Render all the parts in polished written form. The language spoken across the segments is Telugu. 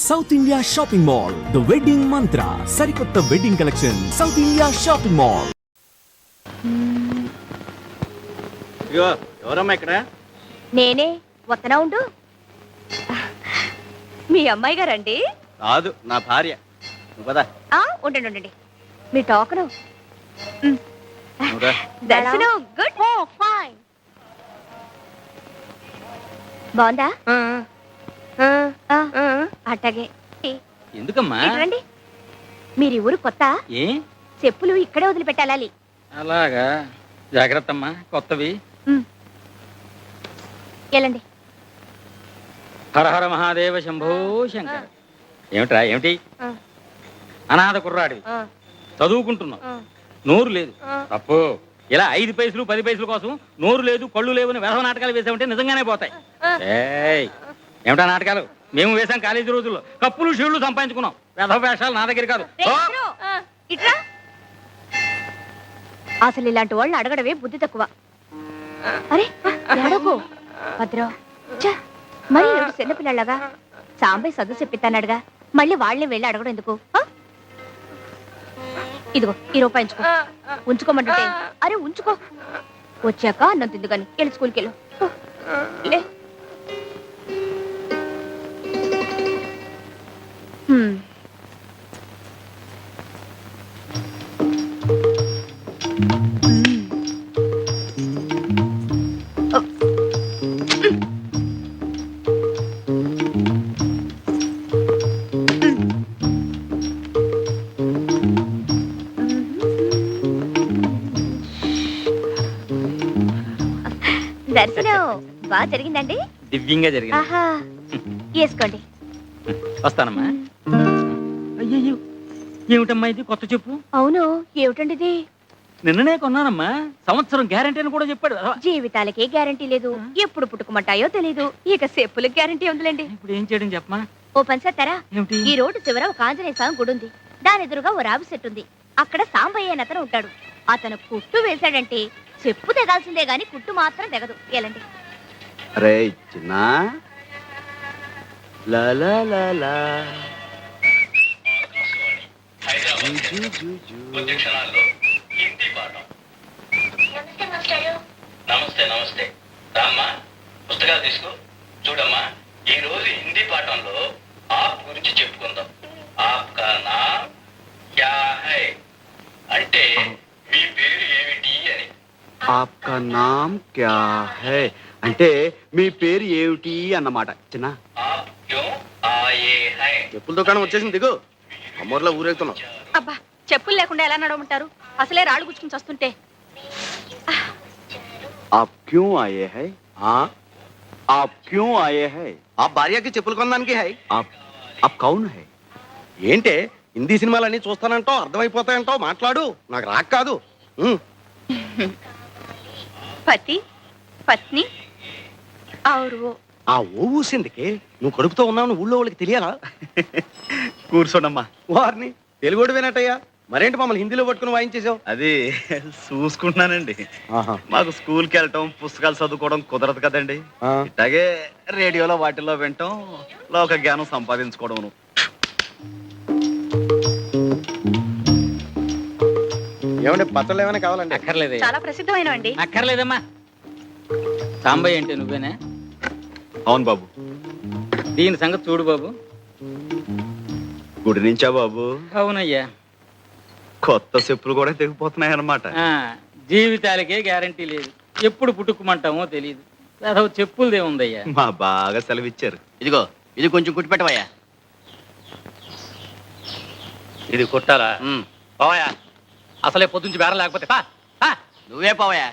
South India shopping mall, the wedding మంత్ర, సరికొత్త wedding collection, south India shopping mall. ఎవరమ్మా ఇక్కడ? నేనే. వత్తనా ఉండు. మీ అమ్మాయి గారండి? కాదు, నా భార్య. కదా ఉండండి ఉండండి. మీ టోకను. దర్శనం గుడ్. ఫైన్. బాగుందా? అట్టగే. ఎందుకమ్మా? రండి. మీరు ఊరు కొత్త? ఏ చెప్పులు ఇక్కడే వదిలిపెట్టాలి. అలాగా, జాగ్రత్త అమ్మా, కొత్తవి. వెళ్ళండి. హర హర మహాదేవ శంభో శంకర. ఏమిట్రా ఏమిటి? అనాథ కుర్రాడివి, చదువుకుంటున్నావు, నోరు లేదు. తప్పు. ఇలా 5 పైసలు 10 పైసల కోసం నోరు లేదు కళ్ళు లేవని వెధవ నాటకాలు వేసామంటే నిజంగానే పోతాయి. ఏమిటా నాటకాలు? మేము వేసాం కాలేజీ రోజుల్లో, కప్పులు షీళ్లు సంపాదించుకున్నాం. వెధవ వేషాలు నా దగ్గర కాదు. అసలు ఇలాంటి వాళ్ళని అడగడమే బుద్ధి తక్కువ. అరే అడగో భద్రం. మరి ఏడు చిన్నపిల్లలాగా సాంబయ్య చదువు చెప్పిస్తానడుగా, మళ్ళీ వాళ్ళే వెళ్ళి అడగడం ఎందుకు? ఇదిగో ఈ రూపాయి ఉంచుకో. ఉంచుకోమంటుంటే. అరే ఉంచుకో, వచ్చాక అన్నం తిందు గాని. వెళ్ళి స్కూల్కి వెళ్ళు. లే. దర్శనం బాగా జరిగిందండి? దివ్యంగా జరిగింది. ఆహా, వేసుకోండి. వస్తానమ్మా. అయ్యో, ఏమిటమ్మా ఇది? కొత్త చెప్పు. అవును, ఏమిటండి ఇది? నిన్ననే కొన్నానమ్మా. సంవత్సరం గ్యారంటీ అని కూడా చెప్పాడు. జీవితాలకే గ్యారంటీ లేదు, ఎప్పుడు పుట్టుకుమంటాయో తెలీదు. ఇక చెప్పులకు గ్యారంటీ ఉందిలేండి. ఇప్పుడు ఏం చేయడం చెప్పమా? ఓ పని చేస్తారా? ఏమిటి? ఈ రోడ్డు చివర ఒక ఆంజనేయ స్వామి గుడి ఉంది. దాని ఎదురుగా ఓ రావి చెట్టు ఉంది. అక్కడ సాంబయ్య అని అతను ఉంటాడు. అతను కుట్టు వేశాడంటే చెప్పు తెగాల్సిందే గాని కుట్టు మాత్రం తెగదు. ఎలాంటి అరే చిన్నా నమస్తే నమస్తే. రామ్మా, పుస్తకాలు తీసుకో. చూడమ్మా, ఈ రోజు హిందీ పాఠంలో ఆప్ గురించి చెప్పుకుందాం. ఆప్ కా నామ్ క్యా హై అంటే మీ పేరు ఏమిటి అని. ఆప్కా నామ్ క్యా హై అంటే మీ పేరు ఏమిటి అన్నమాట. చిన్న ఆప్ క్యో ఆయే హై. చెప్పుల దుకాణం వచ్చేసింది, దిగు. అమ్మోర్లో ఊరేగుతున్నాం. అబ్బా, చెప్పులు లేకుండా ఎలా నడవమంటారు? అసలే రాళ్ళు గుచ్చుకుని వస్తుంటే. आप क्यों आए हैं? हाँ, आप क्यों आए हैं? ఆ భార్యకి చెప్పులు కొనడానికి హై. आप कौन है? ఏంటే హిందీ సినిమాలన్నీ చూస్తానంటావు, అర్థమైపోతాయంటావు. మాట్లాడు, నాకు రాక్ కాదు. పతి పత్ని ఔరు. ఆ ఓ ఊసిందికి నువ్వు కడుపుతో ఉన్నావు ఊళ్ళో వాళ్ళకి తెలియాలా? కూర్చోండమ్మా. వారిని తెలుగుడు వినట్టయ్యా, మరేంటి మమ్మల్ని హిందీలో పట్టుకుని వాయించేసావు? అది చూసుకుంటున్నానండి. మాకు స్కూల్కి వెళ్ళటం పుస్తకాలు చదువుకోవడం కుదరదు కదండి. ఇట్లాగే రేడియోలో వాటిల్లో వినటం, లోక జ్ఞానం సంపాదించుకోవడం. ఏమంటే పత్రాలు ఏమైనా కావాలండి? అక్కర్లేదు. చాలా ప్రసిద్ధమైన అండి. అక్కర్లేదమ్మా. సాంబయ్య అంటే నువ్వేనా? అవును బాబు. దీని సంగతి చూడు బాబు. గుడి నుంచా బాబు? అవునయ్యా. కొత్త చెప్పులు కూడా తెగిపోతున్నాయి అన్నమాట. జీవితాలకే గ్యారంటీ లేదు, ఎప్పుడు పుట్టుకుమంటామో తెలియదు. అసలు చెప్పులదే ఉందయ్యా. మా బాగా సెలవిచ్చారు. ఇదిగో ఇది కొంచెం కుట్టి పెట్టవయ్యా. ఇది కుట్టాలా? పోవయా, అసలే పొద్దుంచి బేరం లేకపోతే నువ్వే పోవయ్యా.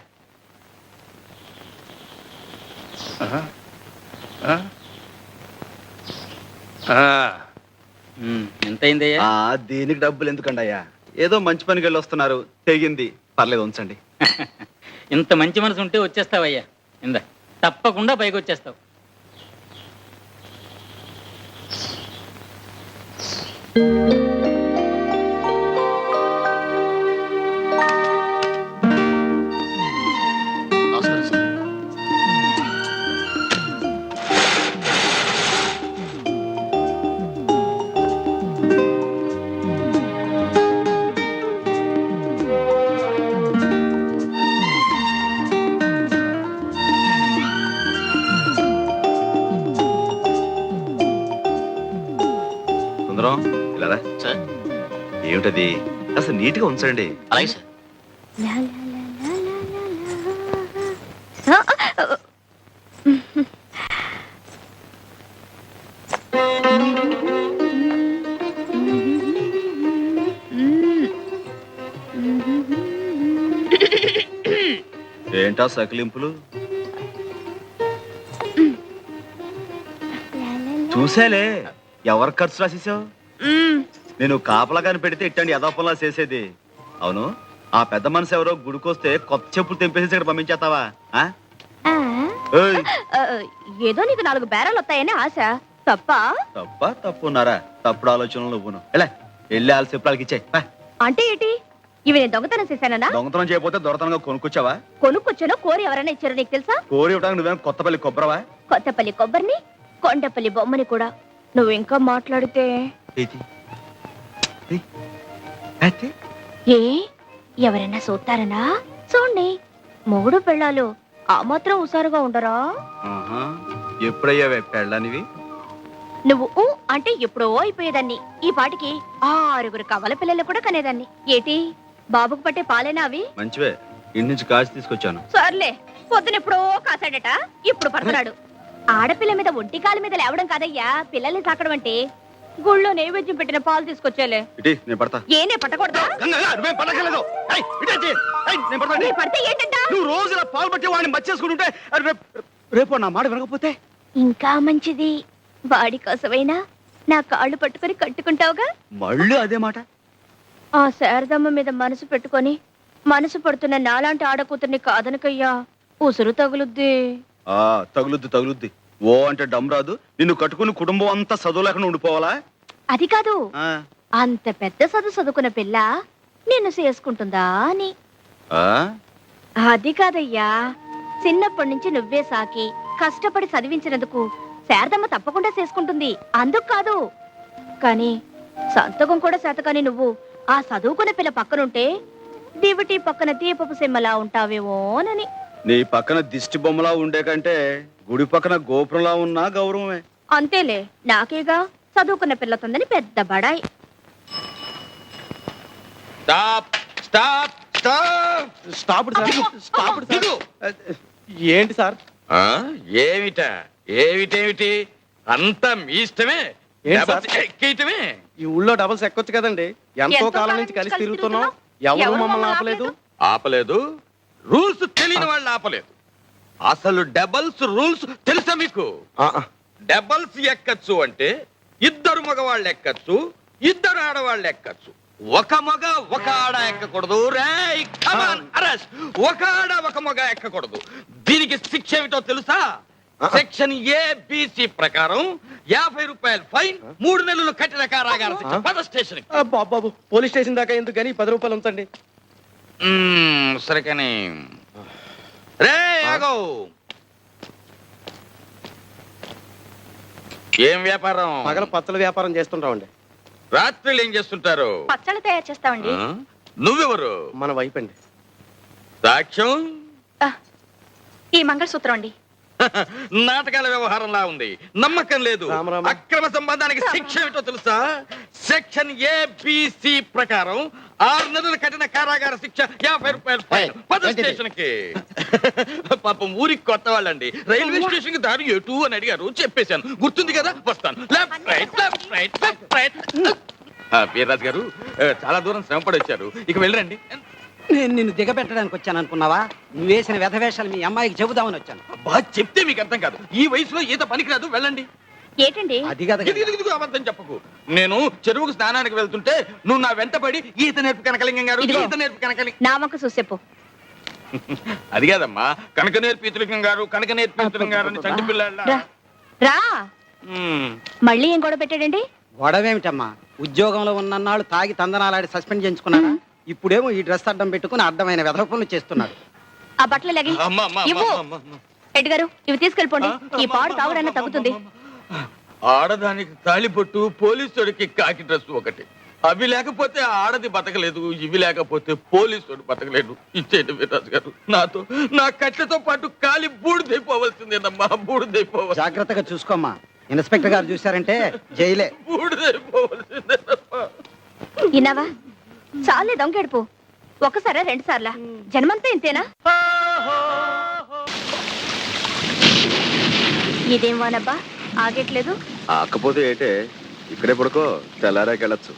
ఎంతైందయ్యా? దీనికి డబ్బులు ఎందుకండి అయ్యా? ఏదో మంచి పనికి వెళ్ళి వస్తున్నారు, తెగింది, పర్లేదు ఉంచండి. ఇంత మంచి మనసు ఉంటే వచ్చేస్తావయ్యా. ఇందా, తప్పకుండా పైకి వచ్చేస్తావు. సుందరం ఇలా సార్ ఏమిటది అసలు నీట్ గా ఉంచండి. అలాగే సార్. ఏంటా సకిలింపులు? చూసేలే ఎవరు ఖర్చు రాసేసావు? నేను కాపలాగాని పెడితే ఇట్టండి యథాపంలా చేసేది. అవును, ఆ పెద్ద మనసు ఎవరో గుడికొస్తే కొత్త చెప్పులు తెంపేసి ఇక్కడ పంపించేస్తావా? ఆ? ఏయ్, ఏదో నీకు 4 బేరాలు వస్తాయని ఆశ తప్ప. తప్పున్నారా? తప్పుడు ఆలోచనలు నువ్వును. ఎలా వెళ్ళి వాళ్ళ చెప్పులకి ఇచ్చాయి. అంటే ఏంటి? ఇవి నేను దొంగతనం చేశానా? దొంగతనం చేయకపోతే దొరతనంగా కొనుక్కొచ్చావా? కొనుక్కొచ్చానో కోరి ఎవరైనా ఇచ్చారో నీకు తెలుసా? కోరి ఇవ్వడానికి నువ్వేం కొత్తపల్లి కొబ్బరవా? కొత్తపల్లి కొబ్బరిని, కొండపల్లి బొమ్మని కూడా. నువ్వు ఇంకా మాట్లాడితే ఏ ఎవరైనా చూస్తారనా? చూడండి, మొగుడు పెళ్ళాలు ఆ మాత్రం హుషారుగా ఉండరా? ఆహా, ఎప్పుడయ్యావే పెళ్ళనివి? నువ్వు ఊ అంటే ఎప్పుడో అయిపోయేదాన్ని. ఈ పాటికి 6 కవల పిల్లలు కూడా కనేదాన్ని. ఏటి బాబుకు పట్టే పాలేనా అవి? మంచివే, ఇంటి నుంచి కాచి తీసుకొచ్చాను. సర్లే, పొద్దునెప్పుడో కాసాడట, ఇప్పుడు పడుతున్నాడు. ఆడపిల్ల మీద ఒంటి కాలు మీద లేవడం కాదయ్యా పిల్లల్ని సాకడం అంటే. గుళ్ళో నైవేద్యం పెట్టిన పాలు తీసుకొచ్చేలే. ఇటీ, నేను పడతా. ఏనే పట్టకూడదా? నువ్వేం పడకలేదు. నీ పడితే ఏంటంట? నువ్వు రోజు ఇలా పాలు పట్టి వాడిని మర్చేసుకుంటుంటే రేపు నా మాట వినకపోతే ఇంకా మంచిది. వాడి కోసమైనా నా కాళ్ళు పట్టుకొని కట్టుకుంటావుగా. మళ్ళీ అదే మాట. ఆ శారదమ్మ మీద మనసు పెట్టుకొని మనసు పడుతున్న నాలాంటి ఆడకూతుర్ని కాదనకయ్యా, ఉసురు తగులుద్ది. ఆ తగులుద్ది. ఓ అంటే డమ్ రాదు. నిన్ను కట్టుకుని కుటుంబం అంతా చదువు లేకుండా ఉండిపోవాలా? అది కాదు, ఆ, అంత పెద్ద చదువుకున్న పిల్ల నిన్ను చేసుకుంటుందా అని. ఆ? అది కాదయ్యా, చిన్నప్పటి నుంచి నువ్వే సాకి కష్టపడి చదివించినందుకు శారదమ్మ తప్పకుండా చేసుకుంటుంది. అందుకు కాదు, కానీ సంతకం కూడా శాతకాని నువ్వు ఆ చదువుకున్న పిల్ల పక్కనుంటే దివిటి పక్కన దీపపు సిమ్మలా ఉంటావేమోనని. నీ పక్కన దిష్టి బొమ్మలా ఉండే కంటే గుడి పక్కన గోపురంలా ఉన్నా గౌరవమే. అంతేలే, నాకేగా చదువుకున్న పిల్లతుందని పెద్ద బడాయి. స్టాప్ స్టాప్ స్టాప్ ఏంటి సార్? ఏమిటేమిటి అంతా మీ ఇష్టమే. ఏంటి సార్? ఎక్కేయటమే. ఈ ఊళ్ళో డబల్స్ ఎక్కొచ్చు కదండి. ఎంతో కాలం నుంచి కలిసి తిరుగుతున్నాం, ఎవరు మమ్మల్ని ఆపలేదు. ఆపలేదు, రూల్స్ తెలియని వాళ్ళు ఆపలేదు. అసలు డబల్స్ రూల్స్ తెలుసా మీకు? డబల్స్ ఎక్కచ్చు అంటే 2 మగవాళ్ళు ఎక్కచ్చు, 2 ఆడవాళ్ళు ఎక్కచ్చు. ఒక మగ ఒక ఆడ ఎక్కకూడదు. రేయ్ కమాన్ అరెస్ట్. ఒక ఆడ ఒక మగ ఎక్కకూడదు. దీనికి శిక్ష ఏమిటో తెలుసా? సెక్షన్ ఏబిసి ప్రకారం 50 రూపాయలు ఫైన్, 3 నెలలు కఠిన కారాగార శిక్ష. పద స్టేషన్. బాబు, పోలీస్ స్టేషన్ దాకా ఎందుకు కానీ 10 రూపాయలు ఉంచండి. సరే కానీ రే ఆగో. ఏం వ్యాపారం? పగల పచ్చల వ్యాపారం చేస్తుంటామండి. రాత్రులు ఏం చేస్తుంటారు? పచ్చళ్ళు తయారు చేస్తామండి. ఆ? నువ్వెవరు? మన వైపు అండి. సాక్ష్యం? ఈ మంగళసూత్రం అండి. నాటకాల వ్యవహారంలా ఉంది, నమ్మకం లేదు. రామరామ. అక్రమ సంబంధానికి శిక్ష ఏమిటో తెలుసా? సెక్షన్ ఏబిసి ప్రకారం 6 నెలల కఠిన కారాగార శిక్ష, 50 రూపాయలు ఫైన్. పద స్టేషన్ కి. పాపం ఊరికి కొత్త వాళ్ళండి. రైల్వే స్టేషన్ కి దారి ఎటు అని అడిగారు, చెప్పేశాను. గుర్తుంది కదా? వస్తాను. Left right left right left right. Veerraju గారు చాలా దూరం శ్రమపడి వచ్చారు, ఇక వెళ్ళరండి. నేను నిన్ను దిగబెట్టడానికి వచ్చాను అనుకున్నావా? నువ్వు వేసిన వ్యధవేషాలు మీ అమ్మాయికి చెబుదామని వచ్చాను. బాగా చెప్తే మీకు అర్థం కాదు. ఈ వయసులో ఈత పనికిరాదు, వెళ్ళండి. ఏంటండి? అది కదా ఇదిగో అబద్ధం చెప్పకు. నేను చెరువుకు స్నానానికి వెళ్తుంటే నువ్వు నా వెంటపడి ఈత నేర్పు కనకలింగం గారు, ఇదిగో. ఈత నేర్పు కనకలింగం. నా వంక చూసేపు. అది కాదమ్మా, కనక నేర్పు ఈతలింగం గారు, కనక నేర్పు ఈతలింగం గారు అని చంటి పిల్లల. రా రా. మళ్ళీ ఏం గొడవ పెట్టాడండి? గొడవేమిటమ్మా, ఉద్యోగంలో ఉన్నన్నాళ్ళు తాగి తందనాలాడి సస్పెండ్ చేయించుకున్నాడా? ఇప్పుడేమో ఈ డ్రెస్ అడ్డం పెట్టుకుని అడ్డమైన వెధవ పనులు చేస్తున్నాడు. ఆ బట్టలు లగి ఇవ్వు. రెడ్డి గారు, ఇవి తీసుకెళ్ళిపోండి. ఈ పాడు తాగుడన్నా తగ్గుతుంది. ఆడదానికి తాళిబొట్టు, పోలీసుడికి కాకి డ్రెస్ ఒకటి. అవి లేకపోతే ఆడది బతకలేదు, ఇవి లేకపోతే పోలీసుడు బతకలేదు. ఇచ్చేయండి వీర్రాజు గారు. నాతో నా కట్లతో పాటు కాలి బూడిదైపోవలసిందేనమ్మా, బూడిదైపోవాలి. జాగ్రత్తగా చూసుకోమ్మా. ఇన్స్పెక్టర్ గారు చూశారంటే జైలే. విన్నావా? చాలే దొంగెడుపు. ఒకసారా రెండు సార్లా? జన్మంతా ఇంతేనా? ఇదేం వానబ్బా ఆగట్లేదు. ఆకపోతే ఏటే, ఇక్కడే పడుకో, తెల్లారాకెళ్ళచ్చు.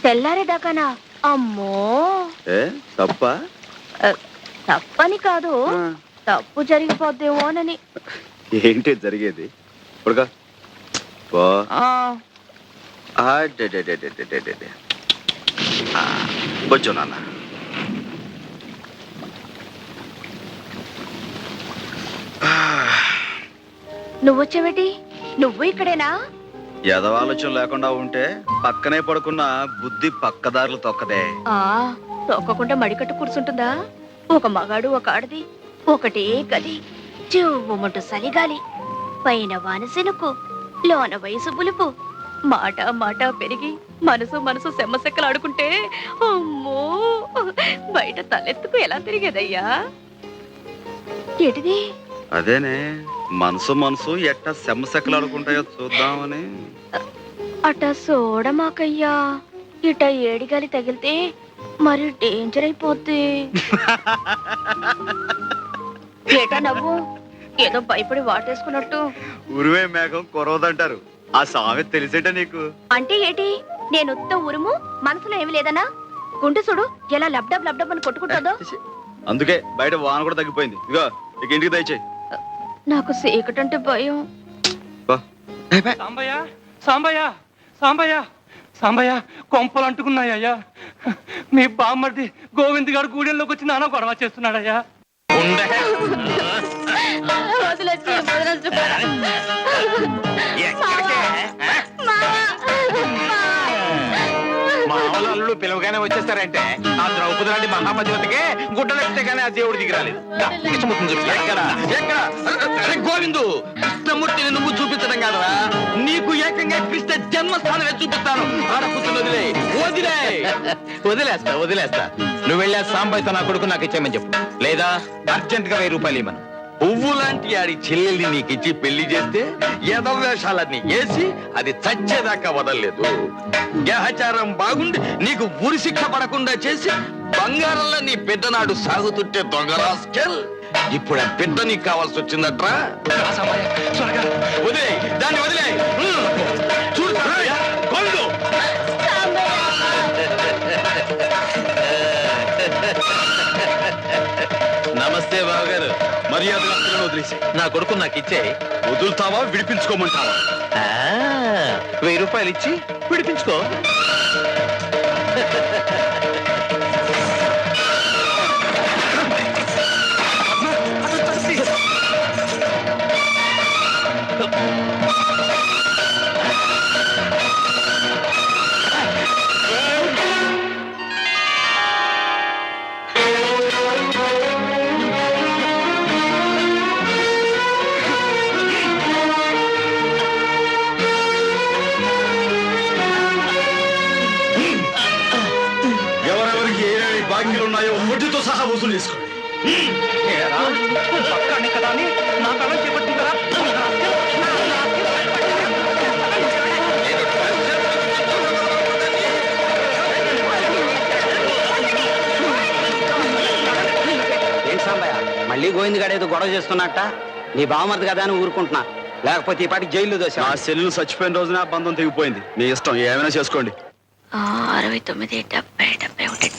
తెల్లారేదాకానా? అమ్మో, ఏ తప్ప? తప్పని కాదు, తప్పు జరిగిపోద్దేమోనని. ఏంటి జరిగేది? పడుకో. పో. బొచ్చు నాన్న. నువ్వొచ్చావేటి? నువ్వు ఇక్కడేనా? ఎదవాలోచన లేకుండా ఉంటే పక్కనే పడుకున్న బుద్ధి పక్కదారులు తొక్కదే. తొక్కకుండా మడికట్టు కూర్చుంటుందా? ఒక మగాడు ఒక ఆడది ఒకటే గది, చెవుమంటూ సలిగాలి, పైన వానసెనుకు, లోన వయసు పులుపు, మాట మాట పెరిగి మనసు మనసు సెమ్మసెక్కలు ఆడుకుంటే అమ్మో బయట తలెత్తుకు ఎలా తిరిగేదయ్యా? ఏటిది? అదేనే, మనసు మనసు ఎట్ట సెమ్మసెక్కలాడుకుంటాయో చూద్దామని. అట సోడమాకయ్యా, ఇట ఏడిగాలి తగిలితే మరి డేంజర్ అయిపోద్ది. ఏటా నవ్వు? ఏదో భయపడి వాటేసుకున్నట్టు. ఉరివే మేఘం కురవదంటారు, ఆ సామెత తెలిసేట నీకు? అంటే ఏటి? నేను ఉత్త ఉరుము, మనసులో ఏమి లేదనా? గుండె చూడు ఎలా లబ్డబ్ లబ్డబ్ అని కొట్టుకుంటుందో. అందుకే బయట వాన కూడా తగ్గిపోయింది. ఇగో ఇక ఇంటికి దయచేయి. నాకు సీకటంటే భయం. సాంబయ్య సాంబయ్య సాంబయ్య సాంబయ్య, కొంపలు అంటుకున్నాయ్యా. మీ బామ్మర్ది గోవింద్ గారు గూడెంలోకి వచ్చి నాన్న గొడవ చేస్తున్నాడయ్యా. మామూలు అల్లుడు పిలవగానే వచ్చేస్తారంటే ఆ ద్రౌపది లాంటి మహామతివతికే గుడ్డలెక్కితే గానీ ఆ దేవుడు దిగిరాలేదు. కృష్ణమూర్తిని చూపిస్తా. ఎక్కడ గోవిందు, కృష్ణమూర్తిని నువ్వు చూపించడం కాదరా, నీకు ఏకంగా కృష్ణ జన్మస్థానమే చూపిస్తాను. ఆడపుత్రులు వదిలేస్తా. నువ్వు వెళ్ళా సాంబయ్యతో నా కొడుకు నాకు ఇచ్చేయమని చెప్పు, లేదా అర్జెంట్ గా 1000 రూపాయలు ఇవ్వను. పువ్వు లాంటి ఆడి చెల్లెల్ని నీకిచ్చి పెళ్లి చేస్తే ఎదవేషాలన్నీ వేసి అది చచ్చేదాకా వదలలేదు. గ్రహచారం బాగుండి నీకు ఉరి శిక్ష పడకుండా చేసి బంగారంలో నీ పెద్దనాడు సాగుతుంటే దొంగరాస్కెల్, ఇప్పుడు ఆ పెద్ద నీకు కావాల్సి వచ్చిందట్రా. వదిలే దాన్ని, వదిలే. చూడు గోవిందు, నమస్తే బావగారు. మర్యాదగా వదిలేసి నా కొడుకు నాకు ఇచ్చే. వదులుతావా విడిపించుకోమంటావా? 1000 రూపాయలు ఇచ్చి విడిపించుకో. ఎవరెవరికి ఏమేమి బాకీలు ఉన్నాయో వడ్డీతో సహా వసూలు చేసుకోండి. కదా అని నా కళ చేపట్టిందా? ఏంటి సాంబయ్య, మళ్ళీ గోవింద్ గారు ఏదో గొడవ చేస్తున్నట్ట? నీ బావమర్ది కదా అని ఊరుకుంటున్నా, లేకపోతే ఈ పాటికి జైల్లో దోశ. నా సెల్లు చచ్చిపోయిన రోజున ఆ బంధం తెగిపోయింది. మీ ఇష్టం, ఏమైనా చేసుకోండి. 69, 70, 71.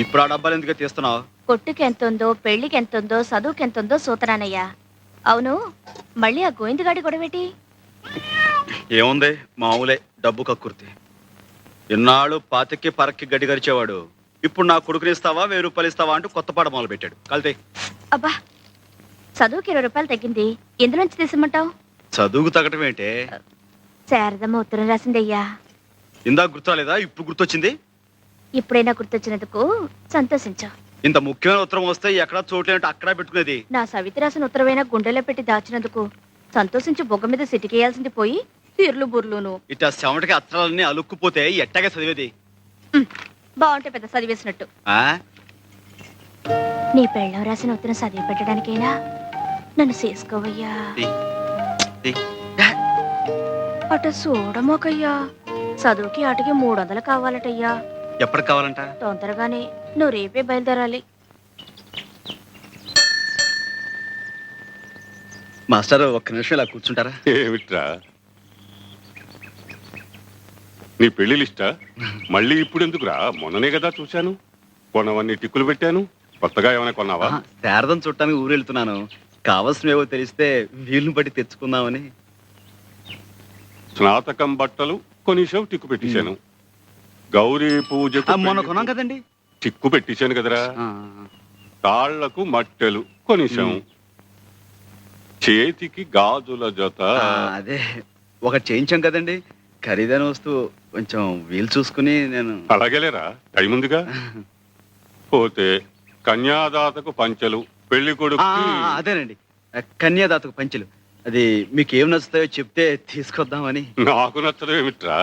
ఇప్పుడు ఆ డబ్బాలు ఎందుకు తీస్తున్నావు? కొట్టుకి ఎంతుందో, పెళ్లికి ఎంతుందో, చదువుకి ఎంతుందో సూతరానయ్యా. అవును, మళ్ళీ ఆ గోవిందగాడి గొడవేటి? ఏముంది, మామూలే, డబ్బు కక్కుర్తి. ఇన్నాళ్ళు పాతికి పరక్కి గడ్డి గరిచేవాడు ఇప్పుడు నా కొడుకుని ఇస్తావా 1000 రూపాయలు ఇస్తావా అంటూ కొత్త పాట మొదలు పెట్టాడు. కలితే అబ్బా, చదువుకి 20 రూపాయలు తగ్గింది, ఎందులోంచి తీసమంటావు? చదువుకు తగ్గటం ఏంటే? శారదమ్మ ఉత్తరం రాసిందయ్యా. ఇందాక గుర్తురాలేదా? ఇప్పుడు గుర్తొచ్చింది. ఇప్పుడైనా గుర్తొచ్చినందుకు సంతోషించు. ఇంత ముఖ్యమైన ఉత్తరం వస్తే ఎక్కడ చోట్లేనట్టు అక్కడ పెట్టుకునేది. నా సవితి రాసిన ఉత్తరమైనా గుండెలో పెట్టి దాచినందుకు సంతోషించి బొగ్గ మీద సిటికేయాల్సింది పోయి తీర్లు బుర్లును. ఇట్లా చెమటకి అత్తరాలన్నీ అలుక్కుపోతే ఎట్టగా చదివేది? బాగుంటే పెద్ద చదివేసినట్టు. ఆ నీ పెళ్ళం రాసిన ఉత్తరం చదివి పెట్టడానికైనా నన్ను చేసుకోవయ్యా. తీ, తీ. అట చూడమోకయ్యా, చదువుకి ఆటకి 300 కావాలటయ్యా. ఎప్పటికి కావాలంట? తొందరగానే, నువ్వు రేపే బయలుదేరాలి. మాస్టర్ ఒక్క నిమిషం ఇలా కూర్చుంటారా? ఏమిట్రా నీ పెళ్లి లిస్టా? మళ్ళీ ఇప్పుడు ఎందుకురా? మొన్ననే కదా చూశాను. కొనవన్నీ టిక్కులు పెట్టాను. కొత్తగా ఏమైనా కొన్నావా? శారదం చుట్టానికి ఊరు వెళ్తున్నాను. కావలసినవేవో తెలిస్తే వీలుని బట్టి తెచ్చుకుందామని. స్నాతకం బట్టలు కొనిసావు, టిక్కు పెట్టేశాను. గౌరీ పూజకు మొన్న కొన్నాం కదండి. టిక్కు పెట్టేశాను కదరా. తాళ్లకు మట్టెలు కొనిసాం. చేతికి గాజుల జత. అదే ఒకటి చేయించాం కదండి. ఖరీదైన వస్తువు, కొంచెం వీలు చూసుకుని నేను. అలాగేలేరా, టైం ఉందిగా. పోతే కన్యాదాతకు పంచెలు, పెళ్లి కొడుకు. అదేనండి, కన్యాదాతకు పంచెలు. అది మీకు ఏం నచ్చుతాయో చెప్తే తీసుకొద్దామని. నాకు నచ్చడం ఏమిట్రా?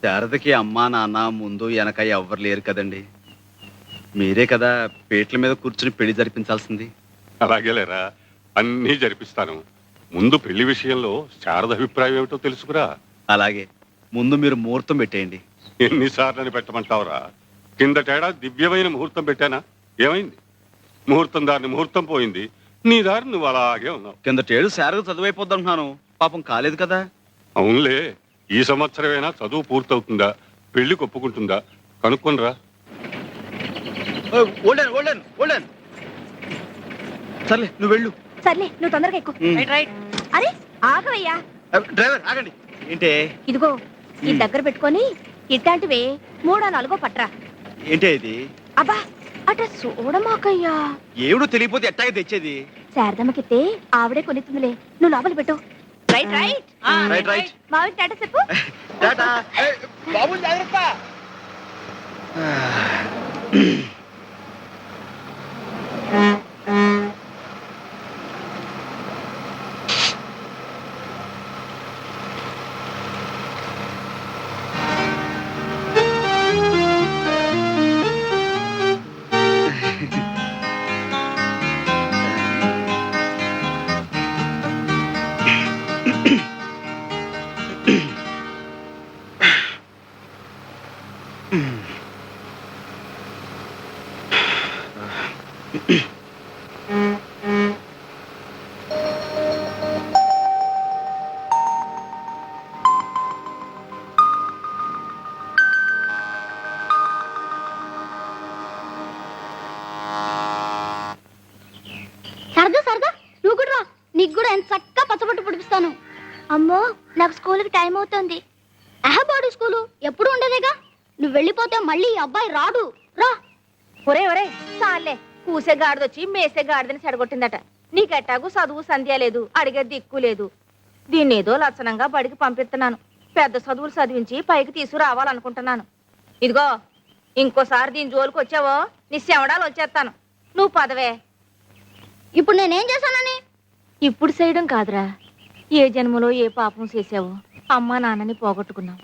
శారదకి అమ్మా నాన్న ముందు వెనక ఎవ్వరు లేరు కదండి. మీరే కదా పీటల మీద కూర్చుని పెళ్లి జరిపించాల్సింది. అలాగేలేరా, అన్నీ జరిపిస్తాను. ముందు పెళ్లి విషయంలో శారద అభిప్రాయం ఏమిటో తెలుసుకురా. అలాగే, ముందు మీరు ముహూర్తం పెట్టేయండి. ఎన్నిసార్లని పెట్టమంటావురా? కిందటేడా దివ్యమైన ముహూర్తం పెట్టానా? ఏమైంది? ముహూర్తం దారిని ముహూర్తం పోయింది. నీ దారి నువ్వు అలాగే ఉన్నావు. కిందటేడు శారద చదువైపోద్దంటున్నాను, పాపం కాలేదు కదా. అవునులే, ఈ సంవత్సరమైనా చదువు పూర్తవుతుందా, పెళ్లి ఒప్పుకుంటుందా కనుక్కొనిరా. సర్లే నువ్వు వెళ్ళు. సర్లే, నువ్వు తొందరగా ఎక్కు. అరే ఆగవయ్యా. డ్రైవర్ ఆగండి. ఏంటే? ఇదిగో ఈ దగ్గర పెట్టుకొని ఇట్లాంటివే 3-4 పట్రా. ఏంటే ఇది? అబ్బా అట చూడమాకయ్యా. ఏమిడో తెలియపోతే ఎట్టాగే తెచ్చేది? శారదమ్మకితే ఆవిడే కొనిస్తుందిలే, నువ్వు లోపల పెట్టు. Right right right right. మావి టాటా చెప్పు. టాటా. బాబు జాగ్రత్త. సరదా సరదా, నువ్వు కూడా రా. నీకు కూడా ఎంత చక్కగా పచ్చబొట్టు పుడిపిస్తాను. అమ్మో, నాకు స్కూల్కి టైం అవుతుంది. బాడీ స్కూలు ఎప్పుడు ఉండేదేగా. నువ్వు వెళ్ళిపోతే మళ్ళీ ఈ అబ్బాయి రాడు. రా. ఒరే ఒరే చాలే, కూసే గాడిదొచ్చి మేసే గాడిదని చెడగొట్టిందట. నీకెట్టాగు చదువు సంధ్య లేదు, అడిగే దిక్కు లేదు. దీన్నేదో లక్షణంగా బడికి పంపిస్తున్నాను. పెద్ద చదువులు చదివించి పైకి తీసుకురావాలనుకుంటున్నాను. ఇదిగో ఇంకోసారి దీని జోలికి వచ్చావో నీ శవడాలు వచ్చేస్తాను. నువ్వు పదవే. ఇప్పుడు నేనేం చేశానని? ఇప్పుడు చేయడం కాదురా, ఏ జన్మలో ఏ పాపం చేసావో అమ్మా నాన్నని పోగొట్టుకున్నావు.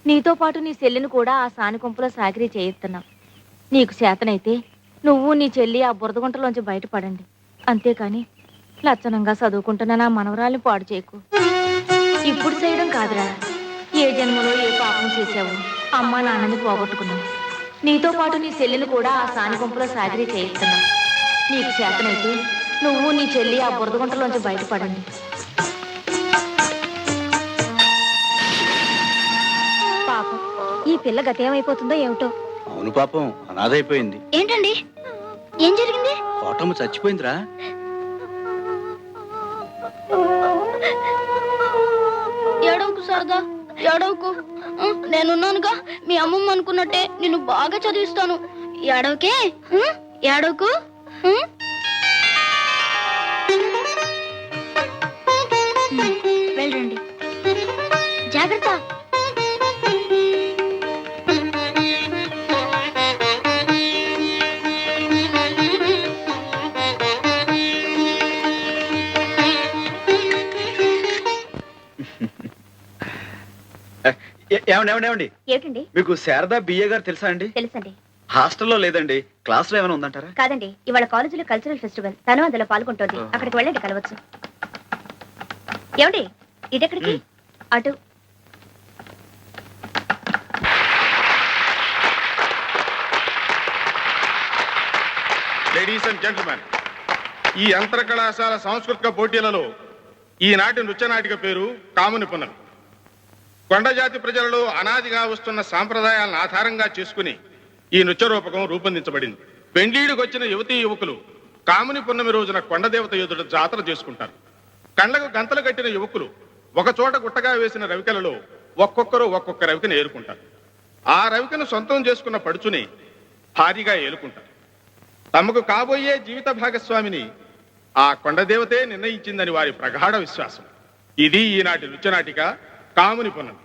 నీతో పాటు నీ చెల్లిని కూడా ఆ సానికొంపులో సాకిరీ చేయిస్తున్నావు. నీకు చేతనైతే నువ్వు నీ చెల్లి ఆ బురదగుంటలోంచి బయటపడండి. అంతేకాని లక్షణంగా చదువుకుంటున్న నా మనవరాల్ని పాడు చేయకు. ఇప్పుడు చేయడం కాదురా, ఏ జన్మలో ఏ పాపం చేసావో అమ్మా నాన్నని పోగొట్టుకున్నావు. నీతో పాటు నీ చెల్లిని కూడా ఆ సానికొంపులో సాకిరీ చేయిస్తున్నావు. నీకు చేతనైతే నువ్వు నీ చెల్లి ఆ బురదగుంటలోంచి బయటపడండి. పాపం, ఈ పిల్ల గతేమైపోతుందో ఏమిటో. అవును పాపం, అనాథైపోయింది. ఏంటండి, ఏం జరిగింది? కోటమ్మ చచ్చిపోయిందిరా. ఏడవకు సరదా, ఏడవకు. నేనున్నానుగా, మీ అమ్మమ్మ అనుకున్నట్టే నిన్ను బాగా చదివిస్తాను. ఏడవకే, ఏడవకు. వెళ్ళండి, జాగ్రత్త. ఏమండి ఏమండి ఏమండి, ఏమిటండి? మీకు శారదా బిఏ గారు తెలుసా అండి? తెలుసండి. హాస్టల్లో లేదండి. క్లాస్లో ఏమైనా ఉందంటారా? కాదండి, ఇవాళ కాలేజీలో కల్చరల్ ఫెస్టివల్, తను అందులో పాల్గొంటోంది. అక్కడికి వెళ్ళండి, కలవచ్చు. ఏమండి, ఇదెక్కడికి? అటు. లేడీస్ అండ్ జెంట్మెన్, ఈ అంతర్ కళాశాల సాంస్కృతిక పోటీలలో ఈనాటి నృత్య నాటిక పేరు కాముని పున్నమి. కొండజాతి ప్రజలలో అనాదిగా వస్తున్న సాంప్రదాయాలను ఆధారంగా చేసుకుని ఈ నృత్య రూపకం రూపొందించబడింది. పెండ్లీడికి వచ్చిన యువతీ యువకులు కాముని పున్నమి రోజున కొండదేవత ఎదుట జాతర చేసుకుంటారు. కండ్లకు గంతలు కట్టిన యువకులు ఒక చోట గుట్టగా వేసిన రవికలలో ఒక్కొక్కరు ఒక్కొక్క రవికను ఏరుకుంటారు. ఆ రవికను సొంతం చేసుకున్న పడుచుని భారీగా ఏలుకుంటారు. తమకు కాబోయే జీవిత భాగస్వామిని ఆ కొండదేవతే నిర్ణయించిందని వారి ప్రగాఢ విశ్వాసం. ఇది ఈనాటి నృత్యనాటిక కాముని పున్నమి.